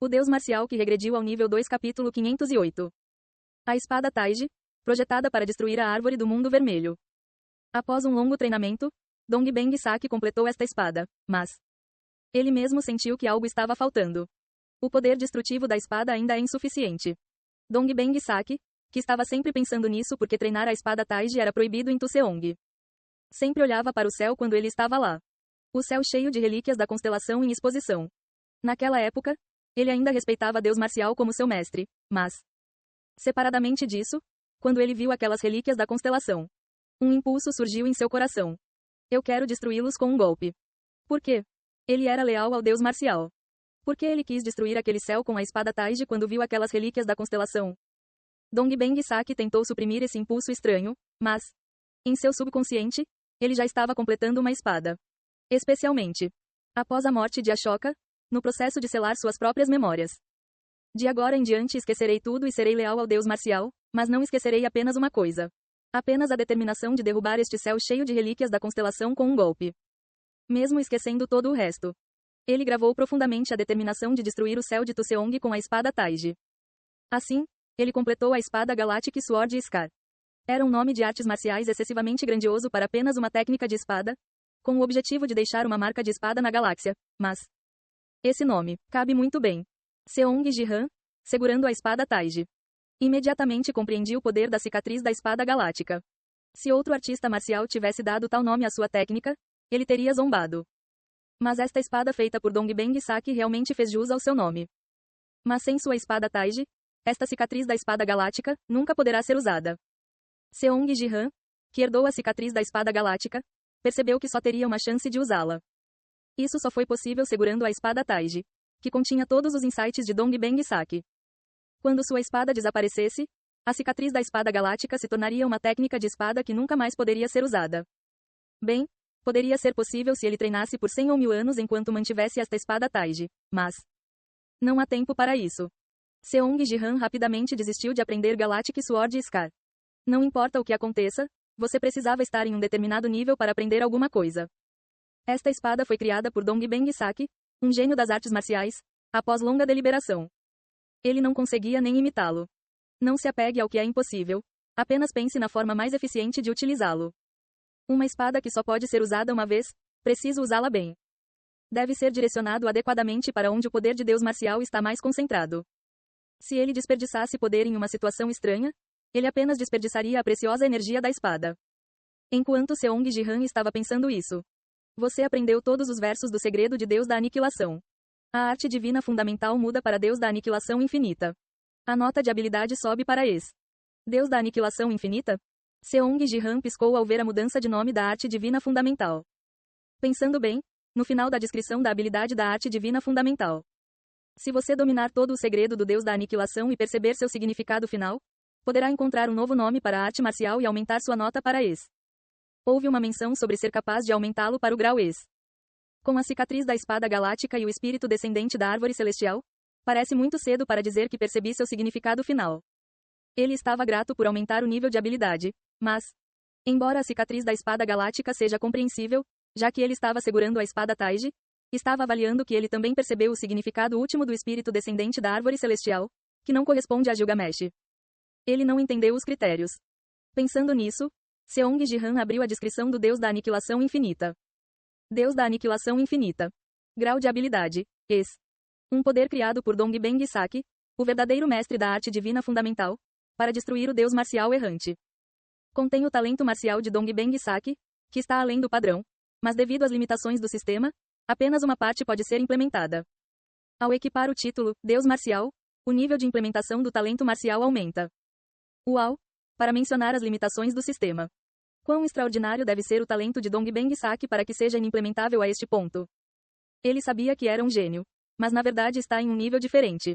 O deus marcial que regrediu ao nível 2 capítulo 508. A espada Taiji, projetada para destruir a árvore do mundo vermelho. Após um longo treinamento, Dongbeng Saki completou esta espada, mas ele mesmo sentiu que algo estava faltando. O poder destrutivo da espada ainda é insuficiente. Dongbeng Saki, que estava sempre pensando nisso porque treinar a espada Taiji era proibido em Tuseong, sempre olhava para o céu quando ele estava lá. O céu cheio de relíquias da constelação em exposição. Naquela época, ele ainda respeitava Deus Marcial como seu mestre, mas, separadamente disso, quando ele viu aquelas relíquias da constelação, um impulso surgiu em seu coração. Eu quero destruí-los com um golpe. Por quê? Ele era leal ao Deus Marcial. Por que ele quis destruir aquele céu com a espada Taiji quando viu aquelas relíquias da constelação? Dongbeng Saki tentou suprimir esse impulso estranho, mas, em seu subconsciente, ele já estava completando uma espada. Especialmente, após a morte de Ashoka, no processo de selar suas próprias memórias. De agora em diante esquecerei tudo e serei leal ao Deus Marcial, mas não esquecerei apenas uma coisa. Apenas a determinação de derrubar este céu cheio de relíquias da constelação com um golpe. Mesmo esquecendo todo o resto. Ele gravou profundamente a determinação de destruir o céu de Tuseong com a espada Taiji. Assim, ele completou a espada Galactic Sword Scar. Era um nome de artes marciais excessivamente grandioso para apenas uma técnica de espada, com o objetivo de deixar uma marca de espada na galáxia, mas esse nome cabe muito bem. Seong Jihan, segurando a espada Taiji. Imediatamente compreendi o poder da cicatriz da espada galáctica. Se outro artista marcial tivesse dado tal nome à sua técnica, ele teria zombado. Mas esta espada feita por Dongbeng Saki realmente fez jus ao seu nome. Mas sem sua espada Taiji, esta cicatriz da espada galáctica nunca poderá ser usada. Seong Jihan, que herdou a cicatriz da espada galáctica, percebeu que só teria uma chance de usá-la. Isso só foi possível segurando a espada Taiji, que continha todos os insights de Dongbeng Saki. Quando sua espada desaparecesse, a cicatriz da espada galáctica se tornaria uma técnica de espada que nunca mais poderia ser usada. Bem, poderia ser possível se ele treinasse por 100 ou 1000 anos enquanto mantivesse esta espada Taiji, mas não há tempo para isso. Seong Jihan rapidamente desistiu de aprender Galactic Sword Scar. Não importa o que aconteça, você precisava estar em um determinado nível para aprender alguma coisa. Esta espada foi criada por Dongbeng Saki, um gênio das artes marciais, após longa deliberação. Ele não conseguia nem imitá-lo. Não se apegue ao que é impossível, apenas pense na forma mais eficiente de utilizá-lo. Uma espada que só pode ser usada uma vez, preciso usá-la bem. Deve ser direcionado adequadamente para onde o poder de Deus marcial está mais concentrado. Se ele desperdiçasse poder em uma situação estranha, ele apenas desperdiçaria a preciosa energia da espada. Enquanto Seong Jihan estava pensando isso, você aprendeu todos os versos do segredo de Deus da aniquilação. A arte divina fundamental muda para Deus da aniquilação infinita. A nota de habilidade sobe para Deus da aniquilação infinita? Seong Jihan piscou ao ver a mudança de nome da arte divina fundamental. Pensando bem, no final da descrição da habilidade da arte divina fundamental. Se você dominar todo o segredo do Deus da aniquilação e perceber seu significado final, poderá encontrar um novo nome para a arte marcial e aumentar sua nota para Houve uma menção sobre ser capaz de aumentá-lo para o grau Com a cicatriz da espada galáctica e o espírito descendente da árvore celestial, parece muito cedo para dizer que percebi seu significado final. Ele estava grato por aumentar o nível de habilidade, mas, embora a cicatriz da espada galáctica seja compreensível, já que ele estava segurando a espada Taiji, estava avaliando que ele também percebeu o significado último do espírito descendente da árvore celestial, que não corresponde a Gilgamesh. Ele não entendeu os critérios. Pensando nisso, Seong Jihan abriu a descrição do Deus da aniquilação infinita. Deus da aniquilação infinita. Grau de habilidade. Um poder criado por Dongbeng Saki, o verdadeiro mestre da arte divina fundamental, para destruir o Deus marcial errante. Contém o talento marcial de Dongbeng Saki, que está além do padrão, mas devido às limitações do sistema, apenas uma parte pode ser implementada. Ao equipar o título Deus Marcial, o nível de implementação do talento marcial aumenta. Uau! Para mencionar as limitações do sistema. Quão extraordinário deve ser o talento de Dongbeng Saki para que seja inimplementável a este ponto. Ele sabia que era um gênio, mas na verdade está em um nível diferente.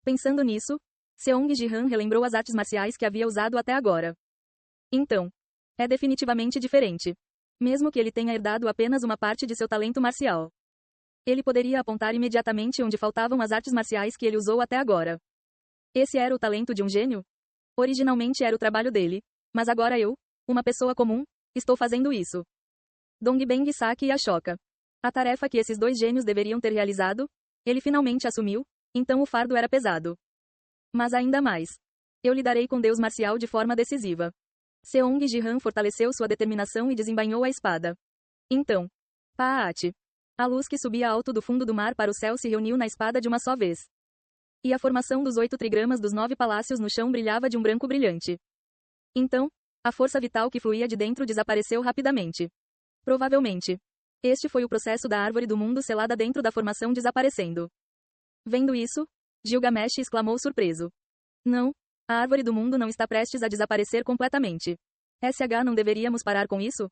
Pensando nisso, Seong Jihan relembrou as artes marciais que havia usado até agora. Então, é definitivamente diferente. Mesmo que ele tenha herdado apenas uma parte de seu talento marcial. Ele poderia apontar imediatamente onde faltavam as artes marciais que ele usou até agora. Esse era o talento de um gênio? Originalmente era o trabalho dele, mas agora eu, uma pessoa comum, estou fazendo isso. Dongbeng Saki e Ashoka. A tarefa que esses dois gênios deveriam ter realizado, ele finalmente assumiu, Então o fardo era pesado. Mas ainda mais. Eu lidarei com Deus marcial de forma decisiva. Seong Ji-han fortaleceu sua determinação e desembainhou a espada. Então, Paat. A luz que subia alto do fundo do mar para o céu se reuniu na espada de uma só vez. E a formação dos 8 trigramas dos 9 palácios no chão brilhava de um branco brilhante. Então, a força vital que fluía de dentro desapareceu rapidamente. Provavelmente. Este foi o processo da árvore do mundo selada dentro da formação desaparecendo. Vendo isso, Gilgamesh exclamou surpreso. Não, a árvore do mundo não está prestes a desaparecer completamente. Não deveríamos parar com isso?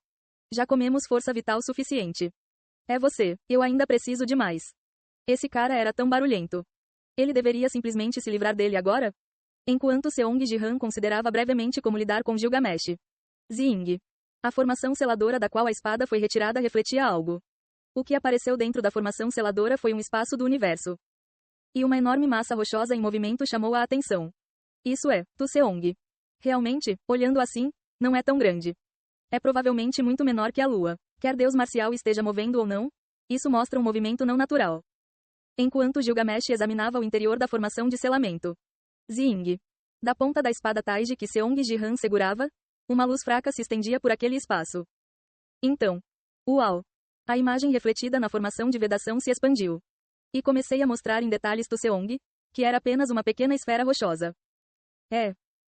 Já comemos força vital suficiente. É você, eu ainda preciso de mais. Esse cara era tão barulhento. Ele deveria simplesmente se livrar dele agora? Enquanto Seong Ji-han considerava brevemente como lidar com Gilgamesh. Zing. A formação seladora da qual a espada foi retirada refletia algo. O que apareceu dentro da formação seladora foi um espaço do universo. E uma enorme massa rochosa em movimento chamou a atenção. Isso é, Tu Seong. Realmente, olhando assim, não é tão grande. É provavelmente muito menor que a Lua. Quer Deus marcial esteja movendo ou não, isso mostra um movimento não natural. Enquanto Gilgamesh examinava o interior da formação de selamento. Zing. Da ponta da espada Taiji que Seong Ji-han segurava, uma luz fraca se estendia por aquele espaço. Então. Uau! A imagem refletida na formação de vedação se expandiu. E comecei a mostrar em detalhes Tu Seong, que era apenas uma pequena esfera rochosa.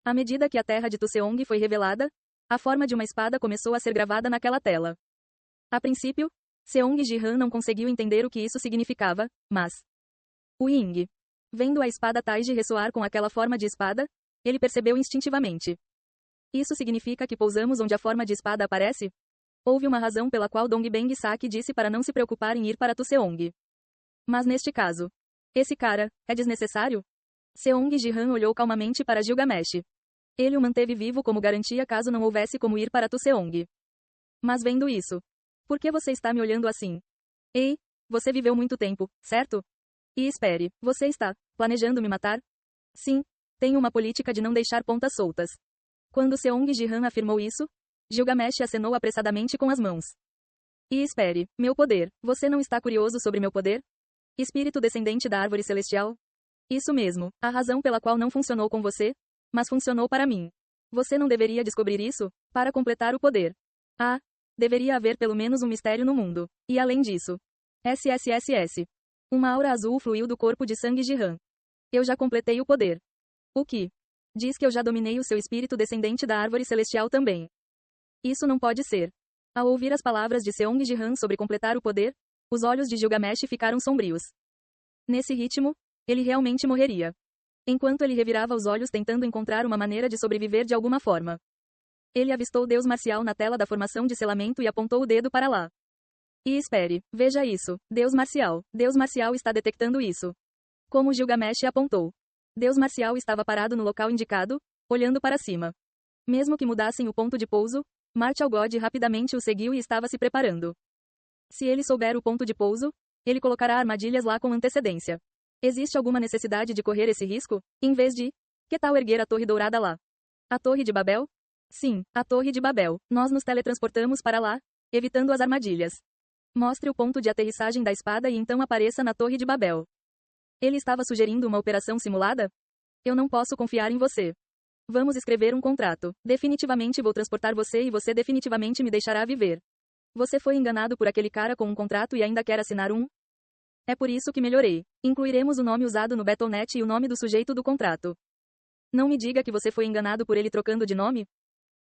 À medida que a terra de Tu Seong foi revelada, a forma de uma espada começou a ser gravada naquela tela. A princípio, Seong Ji-han não conseguiu entender o que isso significava, mas... Ying. Vendo a espada Taiji ressoar com aquela forma de espada, ele percebeu instintivamente. Isso significa que pousamos onde a forma de espada aparece? Houve uma razão pela qual Dongbeng Saki disse para não se preocupar em ir para Tu Seong. Mas neste caso, esse cara, é desnecessário? Seong Ji-han olhou calmamente para Gilgamesh. Ele o manteve vivo como garantia caso não houvesse como ir para Tu Seong. Mas vendo isso, por que você está me olhando assim? Ei, você viveu muito tempo, certo? E espere, você está planejando me matar? Sim, tenho uma política de não deixar pontas soltas. Quando Seong Ji-han afirmou isso, Gilgamesh acenou apressadamente com as mãos. E espere, meu poder, você não está curioso sobre meu poder? Espírito descendente da árvore celestial? Isso mesmo, a razão pela qual não funcionou com você, mas funcionou para mim. Você não deveria descobrir isso, para completar o poder. Deveria haver pelo menos um mistério no mundo. E além disso. SSSS. Uma aura azul fluiu do corpo de Sang Ji-han. Eu já completei o poder. O que? Diz que eu já dominei o seu espírito descendente da árvore celestial também. Isso não pode ser. Ao ouvir as palavras de Seong Ji-han sobre completar o poder, os olhos de Gilgamesh ficaram sombrios. Nesse ritmo, ele realmente morreria. Enquanto ele revirava os olhos tentando encontrar uma maneira de sobreviver de alguma forma. Ele avistou Deus marcial na tela da formação de selamento e apontou o dedo para lá. E espere, veja isso, Deus marcial está detectando isso. Como Gilgamesh apontou. Deus marcial estava parado no local indicado, olhando para cima. Mesmo que mudassem o ponto de pouso, Martial God rapidamente o seguiu e estava se preparando. Se ele souber o ponto de pouso, ele colocará armadilhas lá com antecedência. Existe alguma necessidade de correr esse risco? Em vez de, que tal erguer a Torre Dourada lá? A Torre de Babel? Sim, a Torre de Babel. Nós nos teletransportamos para lá, evitando as armadilhas. Mostre o ponto de aterrissagem da espada e então apareça na Torre de Babel. Ele estava sugerindo uma operação simulada? Eu não posso confiar em você. Vamos escrever um contrato. Definitivamente vou transportar você e você definitivamente me deixará viver. Você foi enganado por aquele cara com um contrato e ainda quer assinar um? É por isso que melhorei. Incluiremos o nome usado no Battle.net e o nome do sujeito do contrato. Não me diga que você foi enganado por ele trocando de nome?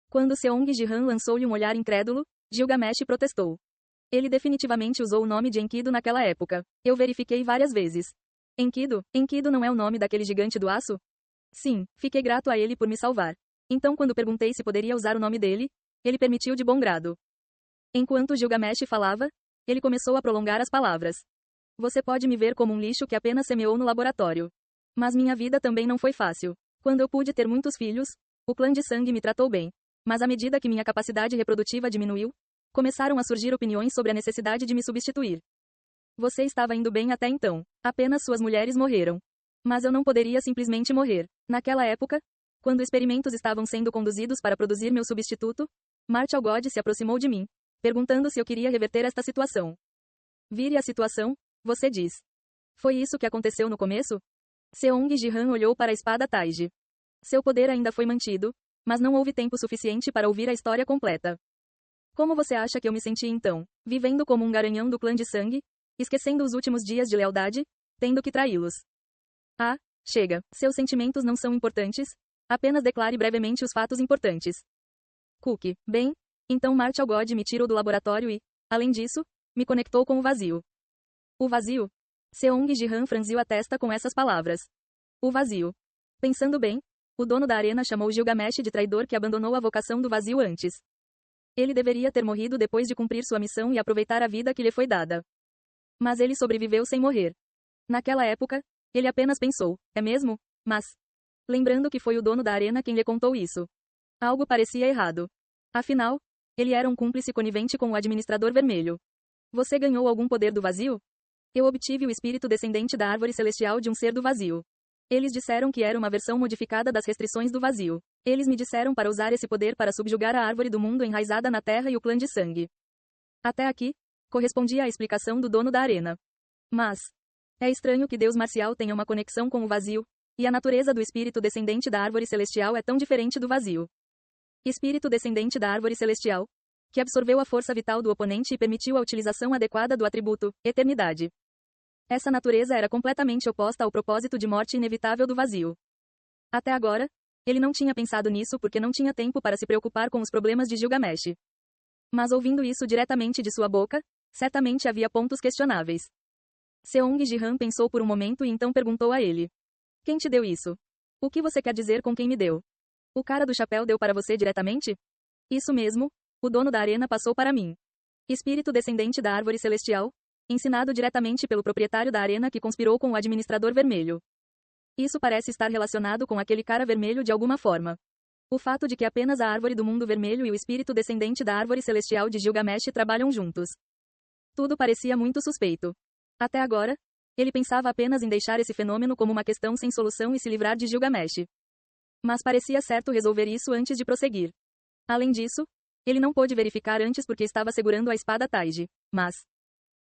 Quando Seong Ji-han lançou-lhe um olhar incrédulo, Gilgamesh protestou. Ele definitivamente usou o nome de Enkidu naquela época. Eu verifiquei várias vezes. Enkidu? Enkidu não é o nome daquele gigante do aço? Sim, fiquei grato a ele por me salvar. Então quando perguntei se poderia usar o nome dele, ele permitiu de bom grado. Enquanto Gilgamesh falava, ele começou a prolongar as palavras. Você pode me ver como um lixo que apenas semeou no laboratório. Mas minha vida também não foi fácil. Quando eu pude ter muitos filhos, o clã de sangue me tratou bem. Mas à medida que minha capacidade reprodutiva diminuiu, começaram a surgir opiniões sobre a necessidade de me substituir. Você estava indo bem até então. Apenas suas mulheres morreram. Mas eu não poderia simplesmente morrer. Naquela época, quando experimentos estavam sendo conduzidos para produzir meu substituto, Martial God se aproximou de mim, perguntando se eu queria reverter esta situação. Vire a situação, você diz. Foi isso que aconteceu no começo? Seong Ji-han olhou para a espada Taiji. Seu poder ainda foi mantido, mas não houve tempo suficiente para ouvir a história completa. Como você acha que eu me senti então? Vivendo como um garanhão do clã de sangue? Esquecendo os últimos dias de lealdade? Tendo que traí-los? Ah, chega. Seus sentimentos não são importantes? Apenas declare brevemente os fatos importantes. Cook. Bem, então Martial God me tirou do laboratório e, além disso, me conectou com o vazio. O vazio? Seong Ji-han franziu a testa com essas palavras. O vazio. Pensando bem, o dono da arena chamou Gilgamesh de traidor que abandonou a vocação do vazio antes. Ele deveria ter morrido depois de cumprir sua missão e aproveitar a vida que lhe foi dada. Mas ele sobreviveu sem morrer. Naquela época, ele apenas pensou, é mesmo? Mas, lembrando que foi o dono da arena quem lhe contou isso. Algo parecia errado. Afinal, ele era um cúmplice conivente com o administrador vermelho. Você ganhou algum poder do vazio? Eu obtive o espírito descendente da árvore celestial de um ser do vazio. Eles disseram que era uma versão modificada das restrições do vazio. Eles me disseram para usar esse poder para subjugar a árvore do mundo enraizada na terra e o clã de sangue. Até aqui, correspondia à explicação do dono da arena. Mas, é estranho que Deus marcial tenha uma conexão com o vazio, e a natureza do espírito descendente da árvore celestial é tão diferente do vazio. Espírito descendente da árvore celestial, que absorveu a força vital do oponente e permitiu a utilização adequada do atributo, eternidade. Essa natureza era completamente oposta ao propósito de morte inevitável do vazio. Até agora, ele não tinha pensado nisso porque não tinha tempo para se preocupar com os problemas de Gilgamesh. Mas ouvindo isso diretamente de sua boca, certamente havia pontos questionáveis. Seong Ji-han pensou por um momento e então perguntou a ele. Quem te deu isso? O que você quer dizer com quem me deu? O cara do chapéu deu para você diretamente? Isso mesmo, o dono da arena passou para mim. Espírito descendente da árvore celestial, ensinado diretamente pelo proprietário da arena que conspirou com o administrador vermelho. Isso parece estar relacionado com aquele cara vermelho de alguma forma. O fato de que apenas a árvore do mundo vermelho e o espírito descendente da árvore celestial de Gilgamesh trabalham juntos. Tudo parecia muito suspeito. Até agora, ele pensava apenas em deixar esse fenômeno como uma questão sem solução e se livrar de Gilgamesh. Mas parecia certo resolver isso antes de prosseguir. Além disso, ele não pôde verificar antes porque estava segurando a espada Taiji. Mas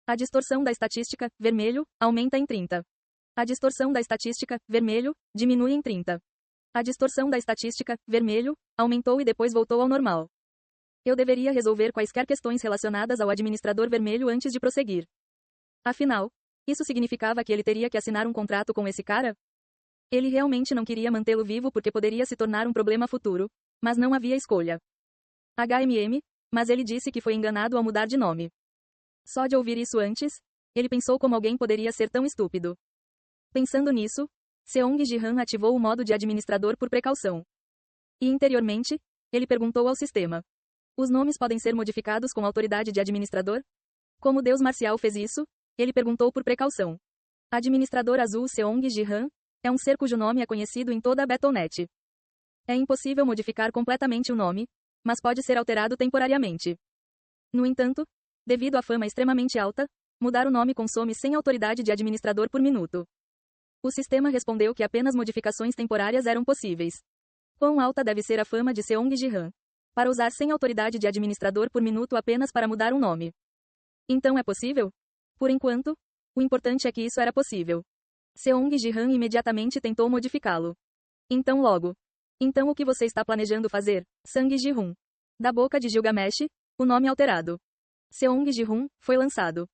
a distorção da estatística, vermelho, aumenta em 30. A distorção da estatística, vermelho, diminui em 30. A distorção da estatística, vermelho, aumentou e depois voltou ao normal. Eu deveria resolver quaisquer questões relacionadas ao administrador vermelho antes de prosseguir. Afinal, isso significava que ele teria que assinar um contrato com esse cara? Ele realmente não queria mantê-lo vivo porque poderia se tornar um problema futuro, mas não havia escolha. Mas ele disse que foi enganado ao mudar de nome. Só de ouvir isso antes, ele pensou como alguém poderia ser tão estúpido. Pensando nisso, Seong Ji-han ativou o modo de administrador por precaução. E interiormente, ele perguntou ao sistema. Os nomes podem ser modificados com autoridade de administrador? Como Deus marcial fez isso? Ele perguntou por precaução. Administrador azul Seong Ji-han é um ser cujo nome é conhecido em toda a Battle.net. É impossível modificar completamente o nome, mas pode ser alterado temporariamente. No entanto, devido à fama extremamente alta, mudar o nome consome 100 autoridade de administrador por minuto. O sistema respondeu que apenas modificações temporárias eram possíveis. Quão alta deve ser a fama de Seong Ji-han para usar 100 autoridade de administrador por minuto apenas para mudar um nome? Então é possível? Por enquanto, o importante é que isso era possível. Seong Ji-han imediatamente tentou modificá-lo. Então o que você está planejando fazer, Sang Ji-hun? Da boca de Gilgamesh, o nome alterado. Seong Ji-hun foi lançado.